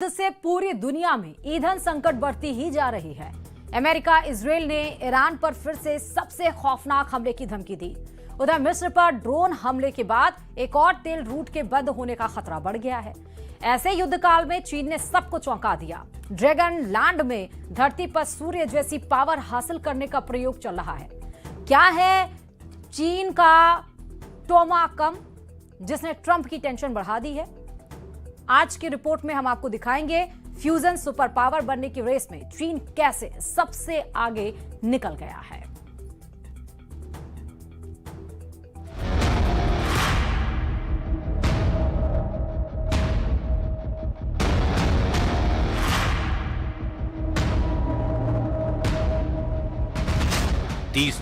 से पूरी दुनिया में ईंधन संकट बढ़ती ही जा रही है। अमेरिका इजरायल ने ईरान पर फिर से सबसे खौफनाक हमले की धमकी दी। उधर मिस्र पर ड्रोन हमले के बाद एक और तेल रूट के बंद होने का खतरा बढ़ गया है। ऐसे युद्ध काल में चीन ने सबको चौंका दिया। ड्रैगन लैंड में धरती पर सूर्य जैसी पावर हासिल करने का प्रयोग चल रहा है। क्या है चीन का टोमाकम जिसने ट्रंप की टेंशन बढ़ा दी है? आज की रिपोर्ट में हम आपको दिखाएंगे फ्यूजन सुपर पावर बनने की रेस में चीन कैसे सबसे आगे निकल गया है।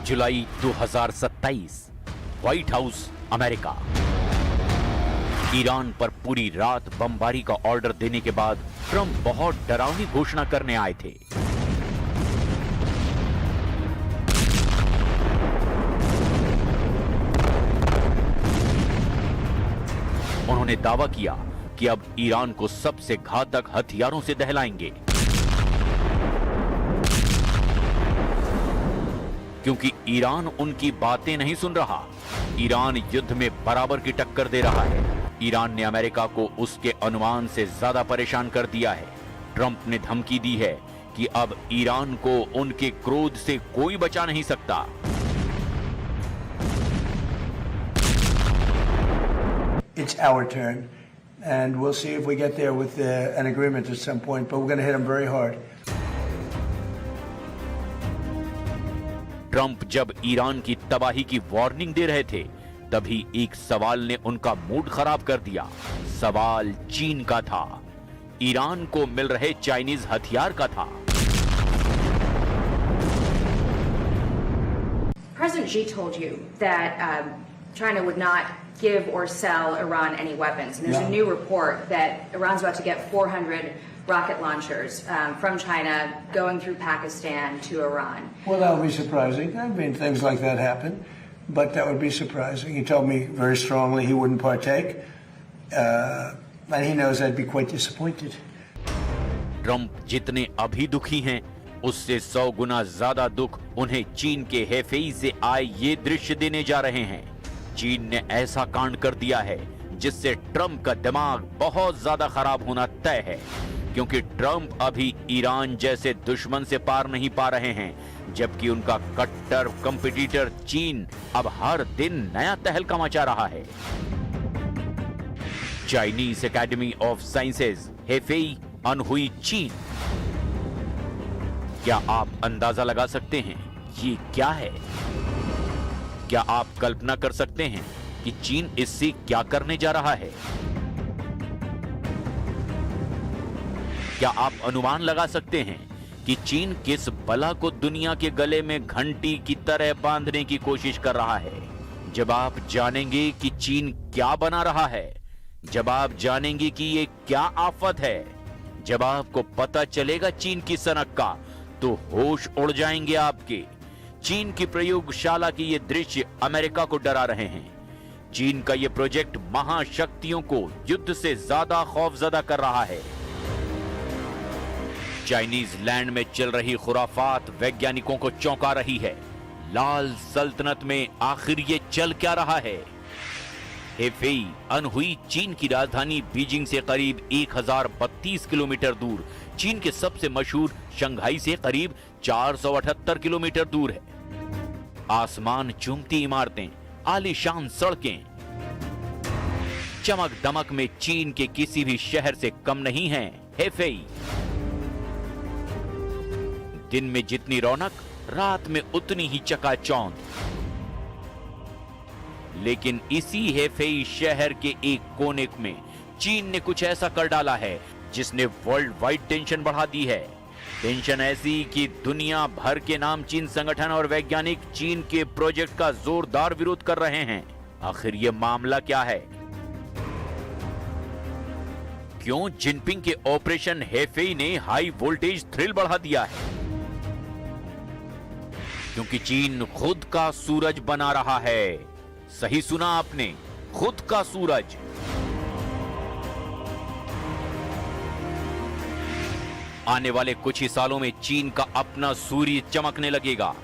जुलाई 2027 व्हाइट हाउस अमेरिका। ईरान पर पूरी रात बमबारी का ऑर्डर देने के बाद ट्रंप बहुत डरावनी घोषणा करने आए थे। उन्होंने दावा किया कि अब ईरान को सबसे घातक हथियारों से दहलाएंगे, क्योंकि ईरान उनकी बातें नहीं सुन रहा। ईरान युद्ध में बराबर की टक्कर दे रहा है। ईरान ने अमेरिका को उसके अनुमान से ज्यादा परेशान कर दिया है। ट्रंप ने धमकी दी है कि अब ईरान को उनके क्रोध से कोई बचा नहीं सकता। It's our turn, and we'll see if we get there with an agreement at some point, but we're going to hit them very hard. Trump जब ईरान की तबाही की वार्निंग दे रहे थे, तभी एक सवाल ने उनका मूड खराब कर दिया। सवाल चीन का था, ईरान को मिल रहे चाइनीज हथियार का था। President Xi told you that China would not give or sell Iran any weapons. And there's a new report that Iran's about to get 400 rocket launchers from China going through Pakistan to Iran. Well, that would be surprising. I mean, things like that happen, but that would be surprising. He told me very strongly he wouldn't partake, and he knows I'd be quite disappointed. Trump जितने अभी दुखी हैं, उससे 100 गुना ज्यादा दुख उन्हें चीन के हेफेई से आए ये दृश्य देने जा रहे हैं। चीन ने ऐसा कांड कर दिया है जिससे ट्रंप का दिमाग बहुत ज्यादा खराब होना तय है, क्योंकि ट्रंप अभी ईरान जैसे दुश्मन से पार नहीं पा रहे हैं, जबकि उनका कट्टर कंपटीटर चीन अब हर दिन नया तहलका मचा रहा है। Chinese Academy of Sciences Hefei Anhui चीन। क्या आप अंदाजा लगा सकते हैं ये क्या है? क्या आप कल्पना कर सकते हैं कि चीन इससे क्या करने जा रहा है? क्या आप अनुमान लगा सकते हैं कि चीन किस बला को दुनिया के गले में घंटी की तरह बांधने की कोशिश कर रहा है? जब आप जानेंगे कि चीन क्या बना रहा है, जब आप जानेंगे कि ये क्या आफत है, जब आपको पता चलेगा चीन की सनक का, तो होश उड़ जाएंगे आपके। चीन की प्रयोगशाला की ये दृश्य अमेरिका को डरा रहे हैं। चीन का ये प्रोजेक्ट महाशक्तियों को युद्ध से ज्यादा खौफजदा कर रहा है। चाइनीज लैंड में चल रही खुराफात वैज्ञानिकों को चौंका रही है। लाल सल्तनत में आखिर ये चल क्या रहा है? हेफेई अनहुई चीन की राजधानी बीजिंग से करीब 1032 किलोमीटर दूर, चीन के सबसे मशहूर शंघाई से करीब 478 किलोमीटर दूर है। आसमान चूमती इमारतें, आलीशान सड़कें, चमक दमक में चीन के किसी भी शहर से कम नहीं है हेफेई। दिन में जितनी रौनक, रात में उतनी ही चकाचौंध। लेकिन इसी हेफेई शहर के एक कोने में चीन ने कुछ ऐसा कर डाला है जिसने वर्ल्ड वाइड टेंशन बढ़ा दी है। टेंशन ऐसी कि दुनिया भर के नामचीन संगठन और वैज्ञानिक चीन के प्रोजेक्ट का जोरदार विरोध कर रहे हैं। आखिर ये मामला क्या है? क्यों जिनपिंग के ऑपरेशन हेफेई ने हाई वोल्टेज थ्रिल बढ़ा दिया है? क्योंकि चीन खुद का सूरज बना रहा है। सही सुना आपने, खुद का सूरज। आने वाले कुछ ही सालों में चीन का अपना सूर्य चमकने लगेगा।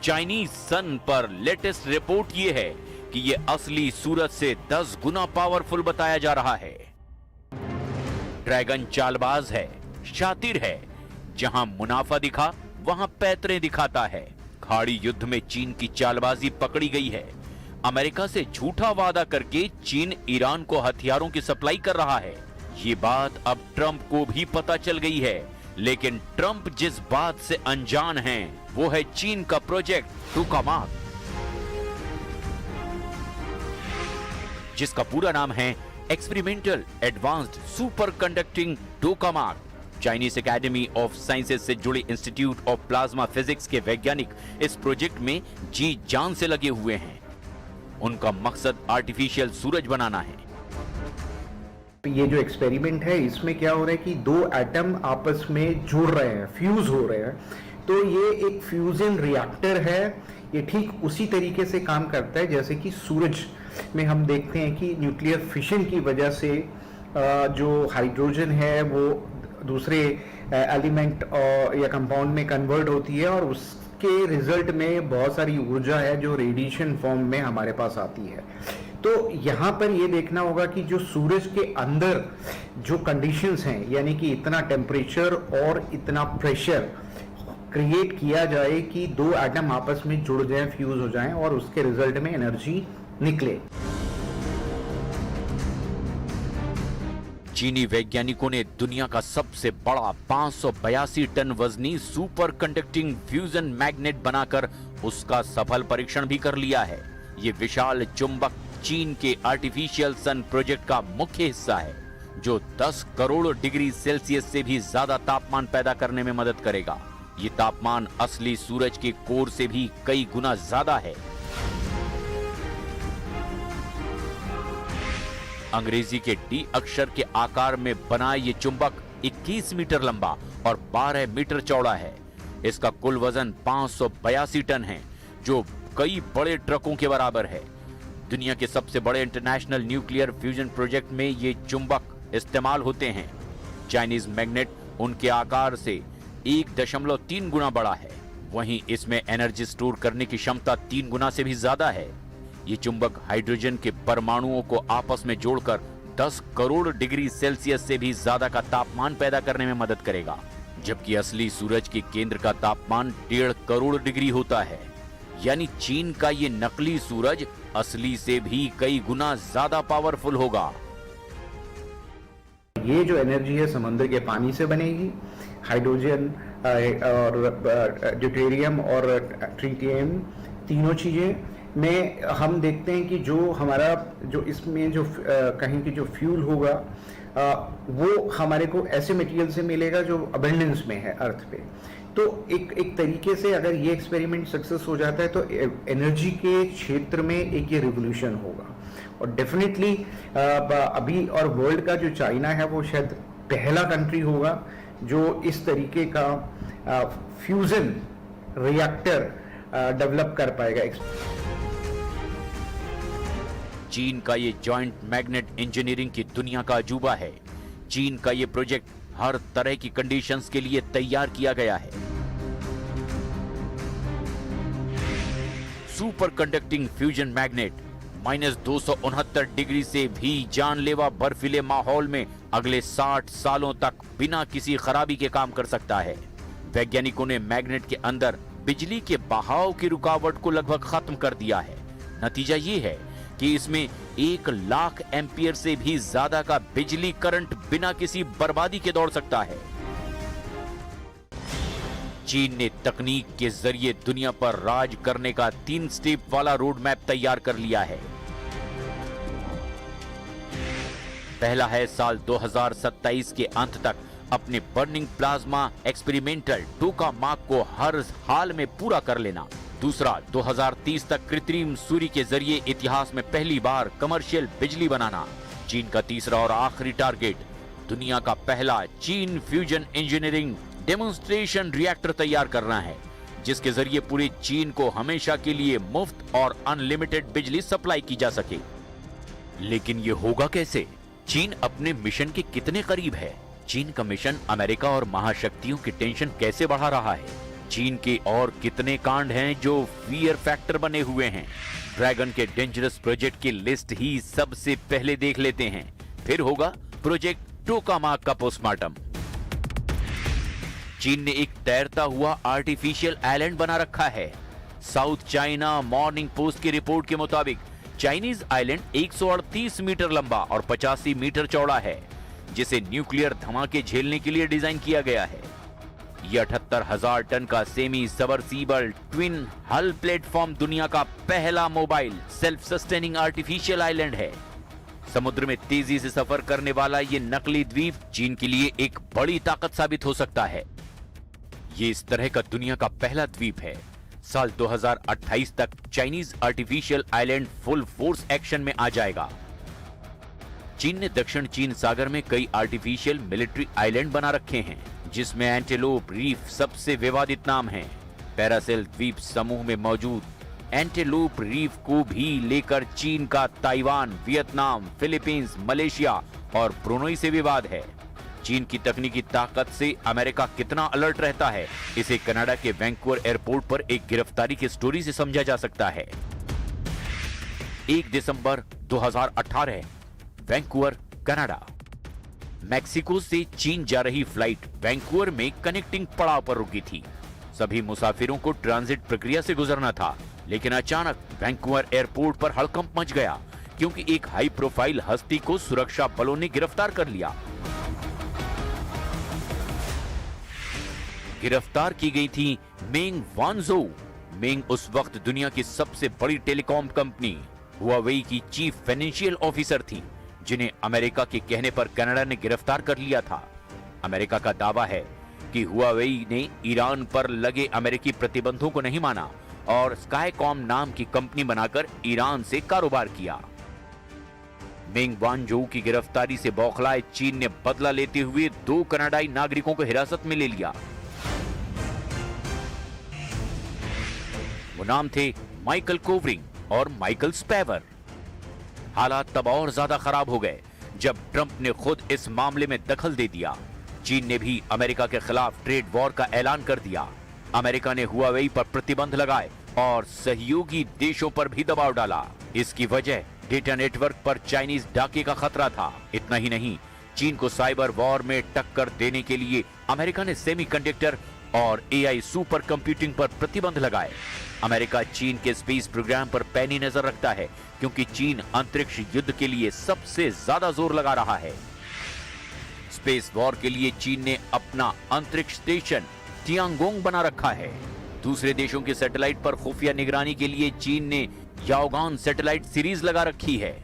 चाइनीज सन पर लेटेस्ट रिपोर्ट ये है कि ये असली सूरज से 10 गुना पावरफुल बताया जा रहा है। ड्रैगन चालबाज है, शातिर है, जहां मुनाफा दिखा वहां पैतरे दिखाता है। खाड़ी युद्ध में चीन की चालबाजी पकड़ी गई है। अमेरिका से झूठा वादा करके चीन ईरान को हथियारों की सप्लाई कर रहा है। ये बात अब ट्रंप को भी पता चल गई है, लेकिन ट्रंप जिस बात से अनजान हैं, वो है चीन का प्रोजेक्ट टोकामाक, जिसका पूरा नाम है experimental advanced super conducting tokamak. Chinese Academy of Sciences से जुड़े इंस्टीट्यूट ऑफ प्लाज्मा फिजिक्स के वैज्ञानिक इस प्रोजेक्ट में जी जान से लगे हुए हैं। उनका मकसद आर्टिफिशियल सूरज बनाना है। ये जो एक्सपेरिमेंट है, इसमें क्या हो रहा है कि दो एटम आपस में जुड़ रहे हैं, फ्यूज हो रहे हैं। तो ये एक फ्यूजन रिएक्टर है। ये ठीक उसी तरीके से काम करता है जैसे कि सूरज में हम देखते हैं कि न्यूक्लियर फिशन की वजह से जो हाइड्रोजन है वो दूसरे एलिमेंट या कंपाउंड में कन्वर्ट होती है और उसके रिजल्ट में बहुत सारी ऊर्जा है जो रेडिएशन फॉर्म में हमारे पास आती है। तो यहाँ पर ये देखना होगा कि जो सूरज के अंदर जो कंडीशंस हैं, यानी कि इतना टेम्परेचर और इतना प्रेशर क्रिएट किया जाए कि दो एटम आपस में जुड़ जाएं, फ्यूज हो जाएं और उसके रिजल्ट में एनर्जी निकले। चीनी वैज्ञानिकों ने दुनिया का सबसे बड़ा 582 टन वजनी सुपर कंडक्टिंग फ्यूजन मैग्नेट बनाकर उसका सफल परीक्षण भी कर लिया है। ये विशाल चुंबक चीन के आर्टिफिशियल सन प्रोजेक्ट का मुख्य हिस्सा है, जो 10 करोड़ डिग्री सेल्सियस से भी ज्यादा तापमान पैदा करने में मदद करेगा। ये तापमान असली सूरज के कोर से भी कई गुना ज्यादा है। अंग्रेजी के डी अक्षर के आकार में बना ये चुंबक 21 मीटर लंबा और 12 मीटर चौड़ा है। इसका कुल वजन 582 टन है, जो कई बड़े ट्रकों के बराबर है। दुनिया के सबसे बड़े इंटरनेशनल न्यूक्लियर फ्यूजन प्रोजेक्ट में ये चुंबक इस्तेमाल होते हैं। चाइनीज मैग्नेट उनके आकार से 1.3 गुना बड़ा है, वहीं इसमें एनर्जी स्टोर करने की क्षमता 3 गुना से भी ज्यादा है। ये चुंबक हाइड्रोजन के परमाणुओं को आपस में जोड़कर 10 करोड़ डिग्री सेल्सियस से भी ज्यादा का तापमान पैदा करने में मदद करेगा, जबकि असली सूरज के केंद्र का तापमान 1.5 करोड़ डिग्री होता है। यानी चीन का ये नकली सूरज असली से भी कई गुना ज्यादा पावरफुल होगा। ये जो एनर्जी है समुद्र के पानी से बनेगी। हाइड्रोजन और ड्यूटेरियम और ट्रिटियम तीनों चीजें में हम देखते हैं कि जो हमारा जो इसमें जो कहीं की जो फ्यूल होगा वो हमारे को ऐसे मटेरियल से मिलेगा जो अबंडेंस में है अर्थ पे। तो एक तरीके से अगर ये एक्सपेरिमेंट सक्सेस हो जाता है तो एनर्जी के क्षेत्र में एक ये रिवोल्यूशन होगा। और डेफिनेटली अभी और वर्ल्ड का जो चाइना है वो शायद पहला कंट्री होगा जो इस तरीके का फ्यूजन रिएक्टर डेवलप कर पाएगा। चीन का ये जॉइंट मैग्नेट इंजीनियरिंग की दुनिया का अजूबा है। चीन का ये प्रोजेक्ट हर तरह की कंडीशंस के लिए तैयार किया गया है। Super conducting fusion magnet -269 degree से भी जानलेवा बर्फीले माहौल में अगले 60 सालों तक बिना किसी खराबी के काम कर सकता है। वैज्ञानिकों ने मैग्नेट के अंदर बिजली के बहाव की रुकावट को लगभग खत्म कर दिया है। नतीजा ये है कि इसमें 1 लाख एम्पियर से भी ज्यादा का बिजली करंट बिना किसी बर्बादी के दौड़ सकता है। चीन ने तकनीक के जरिए दुनिया पर राज करने का 3 स्टेप वाला रोड मैप तैयार कर लिया है। पहला है साल 2027 के अंत तक अपने बर्निंग प्लाज्मा एक्सपेरिमेंटल टोकामाक को हर हाल में पूरा कर लेना। दूसरा, 2030 तक कृत्रिम सूर्य के जरिए इतिहास में पहली बार कमर्शियल बिजली बनाना। चीन का तीसरा और आखिरी टारगेट, दुनिया का पहला चीन फ्यूजन इंजीनियरिंग डेमोन्स्ट्रेशन रिएक्टर तैयार करना है, जिसके जरिए पूरे चीन को हमेशा के लिए मुफ्त और अनलिमिटेड बिजली सप्लाई की जा सके। लेकिन ये होगा कैसे? चीन अपने मिशन के कितने करीब है? चीन का मिशन अमेरिका और महाशक्तियों की टेंशन कैसे बढ़ा रहा है? चीन के और कितने कांड हैं जो फियर फैक्टर बने हुए हैं? ड्रैगन के डेंजरस प्रोजेक्ट की लिस्ट ही सबसे पहले देख लेते हैं, फिर होगा प्रोजेक्ट टोकामाक का पोस्टमार्टम। चीन ने एक तैरता हुआ आर्टिफिशियल आइलैंड बना रखा है। साउथ चाइना मॉर्निंग पोस्ट की रिपोर्ट के मुताबिक चाइनीज आइलैंड 138 मीटर लंबा और 85 मीटर चौड़ा है, जिसे न्यूक्लियर धमाके झेलने के लिए डिजाइन किया गया है। यह 78,000 टन का सेमी सबमर्सिबल ट्विन हल प्लेटफॉर्म दुनिया का पहला mobile self sustaining artificial island है। समुद्र में तेजी से सफर करने वाला ये नकली द्वीप चीन के लिए एक बड़ी ताकत साबित हो सकता है। ये इस तरह का दुनिया का पहला द्वीप है। साल 2028 तक Chinese artificial island full force action में आ जाएगा। चीन ने दक्षिण चीन सागर में कई आर्टिफिशियल मिलिट्री आइलैंड बना रखे हैं, जिसमें एंटेलोप रीफ सबसे विवादित नाम है। पैरासेल द्वीप समूह में मौजूद एंटेलोप रीफ को भी लेकर चीन का ताइवान, वियतनाम, फिलीपींस, मलेशिया और ब्रुनई से विवाद है। चीन की तकनीकी ताकत से अमेरिका कितना अलर्ट रहता है, इसे कनाडा के वैंकूवर एयरपोर्ट पर एक गिरफ्तारी की स्टोरी से समझा जा सकता है। 1 दिसंबर 2018, वैंकूवर, कनाडा। मैक्सिको से चीन जा रही फ्लाइट वैंकूवर में कनेक्टिंग पड़ाव पर रुकी थी। सभी मुसाफिरों को ट्रांजिट प्रक्रिया से गुजरना था, लेकिन अचानक वैंकूवर एयरपोर्ट पर हड़कंप मच गया क्योंकि एक हाई प्रोफाइल हस्ती को सुरक्षा बलों ने गिरफ्तार कर लिया। गिरफ्तार की गई थी मेंग वानजोउ। मेंग उस वक्त दुनिया की सबसे बड़ी टेलीकॉम कंपनी हुआवेई की चीफ फाइनेंशियल ऑफिसर थी, जिन्हें अमेरिका के कहने पर कनाडा ने गिरफ्तार कर लिया था। अमेरिका का दावा है कि हुआवेई ने ईरान पर लगे अमेरिकी प्रतिबंधों को नहीं माना और स्काईकॉम नाम की कंपनी बनाकर ईरान से कारोबार किया। मेंग वानजोउ की गिरफ्तारी से बौखलाए चीन ने बदला लेते हुए 2 कनाडाई नागरिकों को हिरासत में ले लिया। वो नाम थे माइकल कोवरिंग और माइकल स्पैवर। हालात तब और ज्यादा खराब हो गए जब ट्रंप ने खुद इस मामले में दखल दे दिया। चीन ने भी अमेरिका के खिलाफ ट्रेड वॉर का ऐलान कर दिया। अमेरिका ने हुआवेई पर प्रतिबंध लगाए और सहयोगी देशों पर भी दबाव डाला। इसकी वजह डेटा नेटवर्क पर चाइनीज डाके का खतरा था। इतना ही नहीं, चीन को साइबर वॉर में टक्कर देने के लिए अमेरिका ने सेमीकंडक्टर और एआई सुपर कंप्यूटिंग पर प्रतिबंध लगाए। अमेरिका चीन के स्पेस प्रोग्राम पर पैनी नजर रखता है क्योंकि चीन अंतरिक्ष युद्ध के लिए सबसे ज्यादा जोर लगा रहा है। स्पेस वॉर के लिए चीन ने अपना अंतरिक्ष स्टेशन टियांगोंग बना रखा है। दूसरे देशों के सैटेलाइट पर खुफिया निगरानी के लिए चीन ने याओगान सैटेलाइट सीरीज लगा रखी है।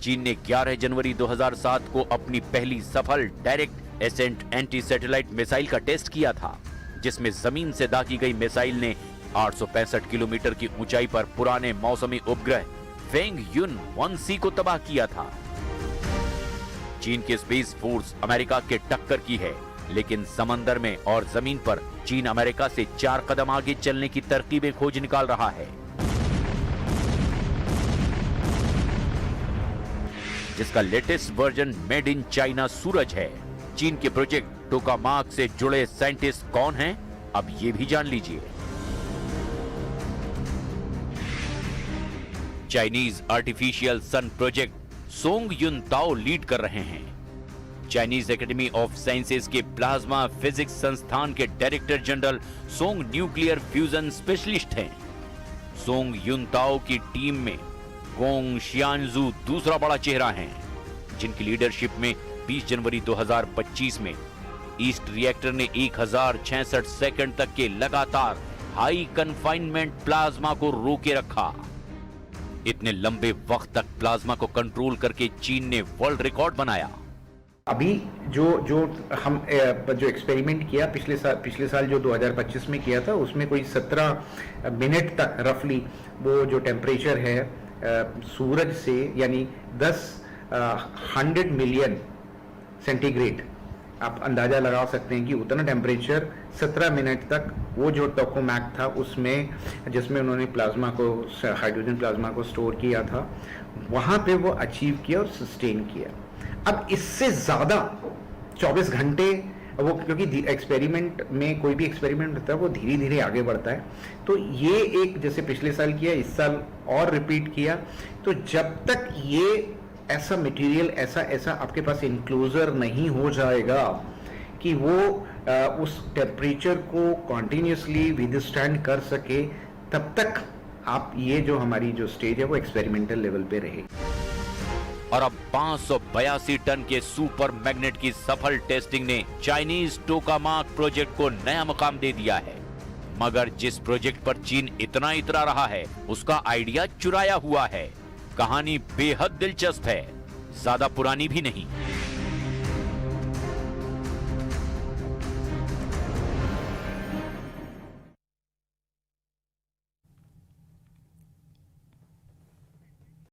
चीन ने 11 जनवरी 2007 को अपनी पहली सफल direct ascent anti satellite missile का टेस्ट किया था, जिसमें जमीन से दागी गई मिसाइल ने 865 किलोमीटर की ऊंचाई पर पुराने मौसमी उपग्रह फेंग युन 1C को तबाह किया था। चीन की स्पेस फोर्स अमेरिका के टक्कर की है, लेकिन समंदर में और जमीन पर चीन अमेरिका से 4 कदम आगे चलने की तरकीबें खोज निकाल रहा है, जिसका latest version made in China सूरज है। चीन के प्रोजेक्ट टोकामाक से जुड़े साइंटिस्ट कौन हैं, अब ये भी जान लीजिए। Chinese artificial sun project Song Yun Tao lead कर रहे हैं। चाइनीज एकेडमी ऑफ साइंसेज के प्लाज्मा फिजिक्स संस्थान के director general Song nuclear fusion specialist हैं। सोंग युन ताओ की टीम में गोंग शियानजू दूसरा बड़ा चेहरा है, जिनकी लीडरशिप में 20 जनवरी 2025 में ईस्ट रिएक्टर ने 1066 सेकंड तक के लगातार हाई कन्फाइनमेंट प्लाज्मा को रोके रखा। इतने लंबे वक्त तक प्लाज्मा को कंट्रोल करके चीन ने वर्ल्ड रिकॉर्ड बनाया। अभी जो हम जो एक्सपेरिमेंट किया पिछले साल जो 2025 में किया था, उसमें कोई 17 मिनट तक रफली वो जो टेम्परेचर है सूरज से, यानी 100 मिलियन सेंटीग्रेड, आप अंदाजा लगा सकते हैं कि उतना टेम्परेचर 17 मिनट तक वो जो टोकामाक था उसमें, जिसमें उन्होंने प्लाज्मा को, हाइड्रोजन प्लाज्मा को स्टोर किया था, वहाँ पे वो अचीव किया और सस्टेन किया। अब इससे ज़्यादा 24 घंटे वो, क्योंकि एक्सपेरिमेंट में कोई भी एक्सपेरिमेंट होता है वो धीरे धीरे आगे बढ़ता है, तो ये एक जैसे पिछले साल किया, इस साल और रिपीट किया। तो जब तक ये ऐसा मटेरियल ऐसा आपके पास इनक्लोजर नहीं हो जाएगा कि वो उस टेम्परेचर को कॉन्टिन्यूसली विदस्टैंड कर सके, तब तक आप ये जो हमारी जो स्टेज है वो एक्सपेरिमेंटल लेवल पे रहेगी। और अब 582 टन के सुपर मैग्नेट की सफल टेस्टिंग ने चाइनीज टोकामाक प्रोजेक्ट को नया मुकाम दे दिया है। मगर जिस प्रोजेक्ट पर चीन इतना इतरा रहा है, उसका आइडिया चुराया हुआ है। कहानी बेहद दिलचस्प है, ज्यादा पुरानी भी नहीं।